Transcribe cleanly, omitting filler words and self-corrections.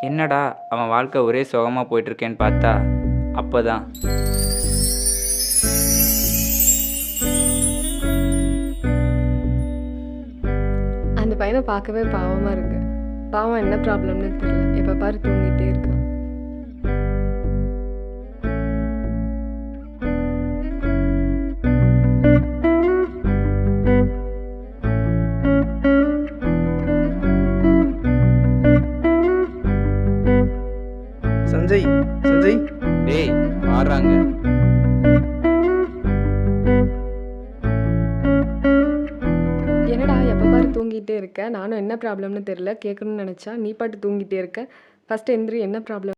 என்னடா அவன் வாழ்க்கை ஒரே சோகமா போயிட்டுருக்கேன்னு பார்த்தா, அப்பதான் அந்த பையனை பார்க்கவே பாவமா இருக்கு. பாவம் என்ன ப்ராப்ளம்னு தெரியல. எப்ப பாரு தூங்கிட்டே இருக்கான். சஞ்சய் சஞ்சய் டேய் மாறுறாங்க. என்னடா எப்ப பாரு தூங்கிட்டே இருக்க? நானும் என்ன ப்ராப்ளம்னு தெரியல கேட்கணும்னு நினைச்சா நீ பாட்டு தூங்கிட்டே இருக்க. ஃபர்ஸ்ட் எந்திரி, என்ன ப்ராப்ளம்?